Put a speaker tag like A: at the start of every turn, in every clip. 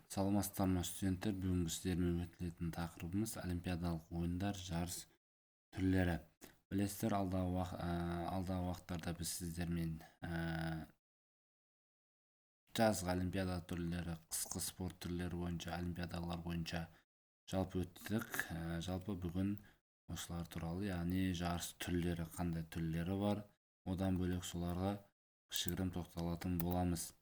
A: Саламатсыздарбы студенттер, бүгүнкү сиздермен өтүлетін тақырыбымыз олимпиадалық ойындар, жарыс түрлері. Білесіздер, алдағы уақыттарда біз сіздермен жазғы олимпиада түрлері, қысқы спорт түрлері бойынша, олимпиадалар бойынша жалпы өттік. Жалпы бүгін осылар туралы, яғни жарыс түрлері, қандай түрлері бар, одан бөлек соларға кішігірім тоқталатын боламыз.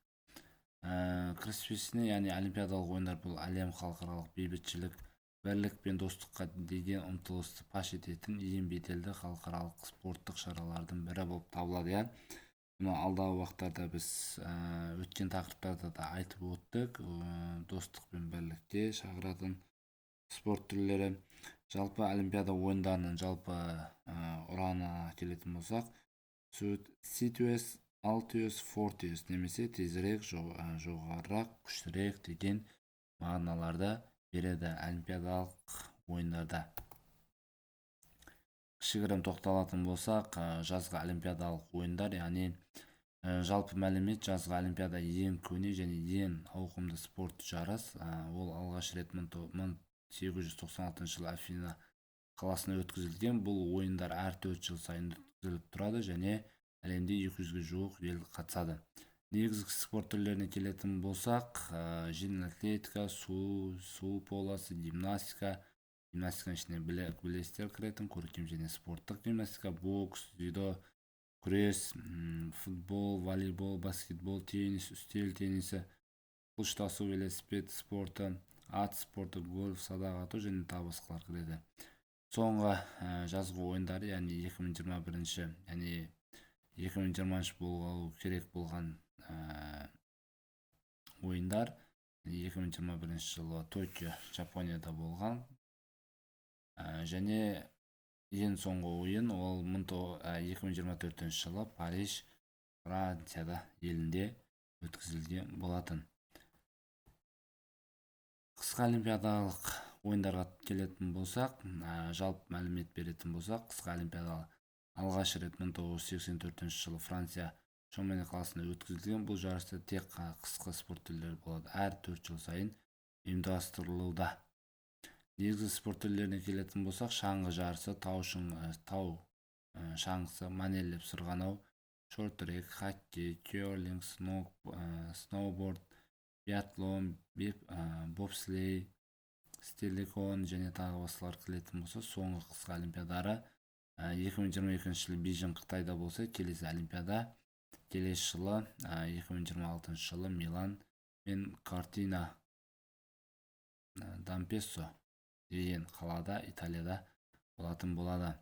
A: Кіріспесіне, яғни олимпиадалық ойындар бұл әлем халықаралық бейбітшілік, бірлік пен достыққа деген ұмтылысты паш ететін ең беделді халықаралық спорттық шаралардың бірі болып табылады. Бұны алдағы уақыттарда біз өткен тақырыптарда да айтып өттік. Достық пен бірлікке шақыратын спорт түрлері. Жалпы олимпиада ойындарының жалпы ұранына келетін болсақ, Ситуэс 600 400 немесе тезірек, жоғарырақ, күштірек деген мағыналарды береді олимпиадалық ойындарда. Кішігірім тоқталатын болсақ, жазғы олимпиадалық ойындар, яғни жалпы мәлімет, жазғы олимпиада ең көне және ең ауқымды спорт жарыс. Ол алғаш рет 1896 жылы Афина қаласында өткізілген. Бұл ойындар әр 4 жыл сайын өткізіліп тұрады және әлемде 200-ге жуық ел қатысады. Негізгі спорт түрлеріне келетін болсақ, жеңіл атлетика, су полосы, гимнастика. Гимнастиканың ішіне білесіздер кіретін көркем және спорттық гимнастика, бокс, дзюдо, күрес, футбол, волейбол, баскетбол, теннис, үстел теннисі, қылыштасу, велосипед спорты, ат спорты, гольф, садақ ату және тағы басқалар кіреді. Соңғы жазғы ойындары, яғни 2020 болғалы керек болған ойындар 2021 жылы Токио, Жапонияда болған. Және ең соңғы ойын ол 2024 жылы Париж, Францияда елінде өткізілген болатын. Қысқы олимпиадалық ойындарға келетін болсақ, жалпы мәлімет беретін болсақ, қысқы олимпиадалық алғаш рет 1984 жылы Франция Шомен қаласында өткізілген. Бұл жарыста тек қысқы спорт түрлері болады. Әр 4 жыл сайын ұйымдастырылуда. Негізгі спорт түрлеріне келетін болсақ, шаңғы жарысы, тау шаңғысы, манерлеп сырғанау, шорт-трек, хоккей, керлинг, сноуборд, биатлон, бобслей, стеллекон және тағы басқалар келетін болса, соңғы қысқы олимпиадары 2022 жылы Бейжің, Қытайда болса, келесі олимпиада келесі жылы 2026 жылы Милан мен Кортина d'Ampezzo деген қалада, Италияда болатын болады.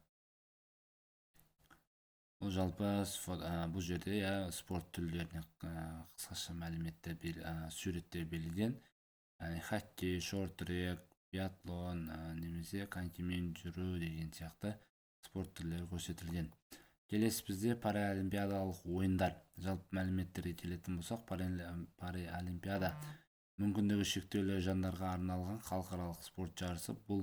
A: Бұл жалпы бұл жерде спорт түрлеріне қысқаша мәліметтер, суреттер берілген. Хоккей, шорт-трек, биатлон, немесе конькимен жүру деген сияқты спорт түрлері көрсетілген. Келесі бізде паралимпиадалық ойындар. Жалпы мәліметтерге келетін болсақ, паралимпиада мүмкіндігі шектеулі жандарға арналған халықаралық спорт жарысы. Бұл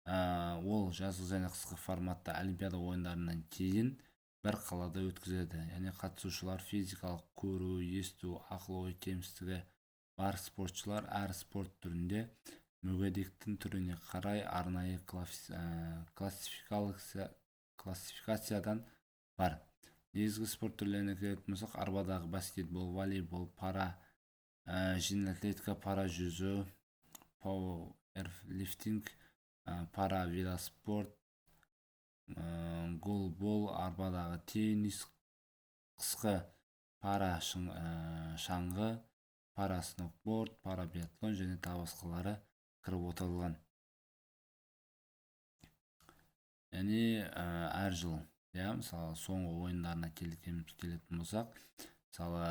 A: ол жазғы және қысқы форматта олимпиада ойындарынан кейін бір қалада өткізеді. Яғни қатысушылар физикалық, көру, есту, ақыл-ой кемістігі бар спортшылар әр спорт түрінде мүгедектің түріне қарай арнайы классификациядан бар. Негізгі спорт түрлеріне келетін болсақ, арбадағы баскетбол, волейбол, пара жеңіл атлетика, пара жүзу, пауэрлифтинг, пара велоспорт, голбол, арбадағы теннис, қысқы пара шаңғы, пара сноуборд, пара биатлон және тағы басқалары кіріп отырылған. Яғни әр жыл, мысалы соңғы ойындарына келетін болсақ, мысалы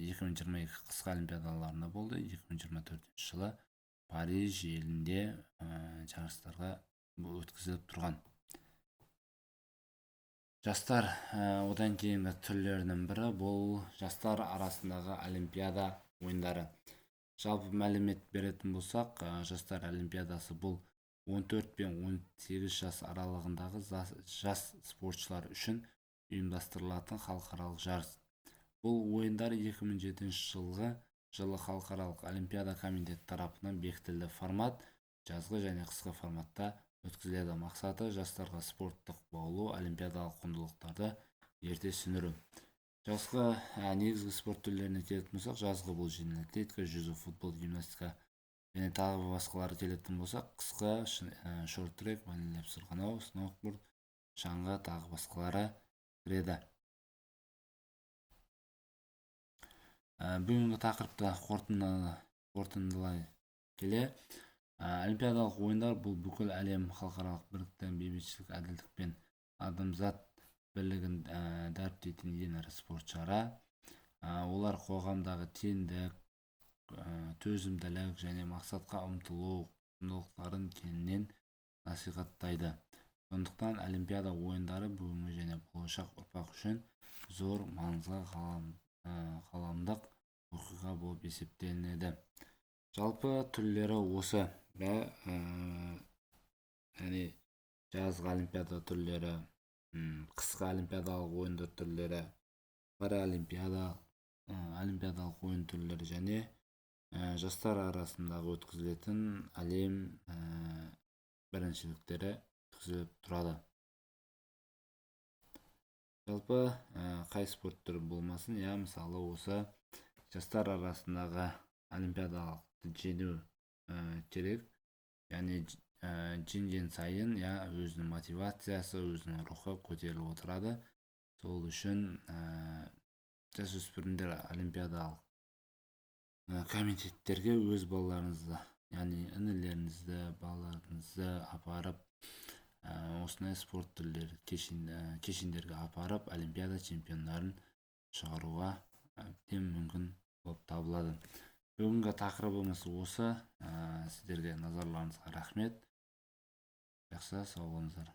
A: 2022 қысқы олимпиадаларында болды, 2024 жылы Париж елінде жарыстарға өткізіліп тұрған. Жастар одан кейінгі түрлерінің бірі бұл жастар арасындағы олимпиада ойындары. Жалпы мәлімет беретін болсақ, жастар олимпиадасы бұл 14 пен 18 жас аралығындағы жас спортшылар үшін ұйымдастырылатын халықаралық жарыс. Бұл ойындар 2007 жылғы жылы халықаралық олимпиада комитеті тарапынан бекітілді. Формат жазғы және қысқы форматта өткізіледі. Мақсаты жастарға спорттық баулу, олимпиадалық құндылықтарды ерте сіңіру. Жазғы негізгі спорт түрлеріне келетін болсақ, жазғы бұл жеңіл атлетика, жүзу, футбол, гимнастика және тағы басқалары келетін болсақ, қысқы шорт-трек, мәнерлеп сырғанау, сноуборд, шаңғы тағы басқалары кіреді. Бүгінгі тақырыпты қорытындылай келе, олимпиадалық ойындар бұл бүкіл әлем халықаралық бірліктің бейбітшілік, әділдік пен адамзат бірлігін дәріптейтін ең ірі спорт шара. Олар қоғамдағы теңдік, төзімділік және мақсатқа ұмтылу құндылықтарын кеңінен насихаттайды. Сондықтан олимпиада ойындары бүгінгі және болашақ ұрпақ үшін зор маңызға ғаламдық оқиға болып есептелінеді. Жалпы түрлері осы. Жазғы олимпиада түрлері, қысқы олимпиадалық ойындар түрлері, паралимпиада, олимпиадалық ойын түрлері және жастар арасындағы өткізілетін әлем біріншіліктері өткізіліп тұрады. Жалпы қай спорт түрі болмасын, мысалы осы жастар арасындағы олимпиадалық жеңу керек, яғни жеңген сайын өзінің мотивациясы, өзінің рухы көтеріліп отырады. Сол үшін жасөспірімдер олимпиадалық комитеттерге өз балаларыңызды, яғни інілеріңізді, балаларыңызды апарып, осындай спорт түрлері кешендерге апарып, олимпиада чемпиондарын шығаруға әбден мүмкін болып табылады. Бүгінгі тақырыбымыз осы. Сіздерге назарларыңызға рахмет. Жақсы, сау болыңыздар.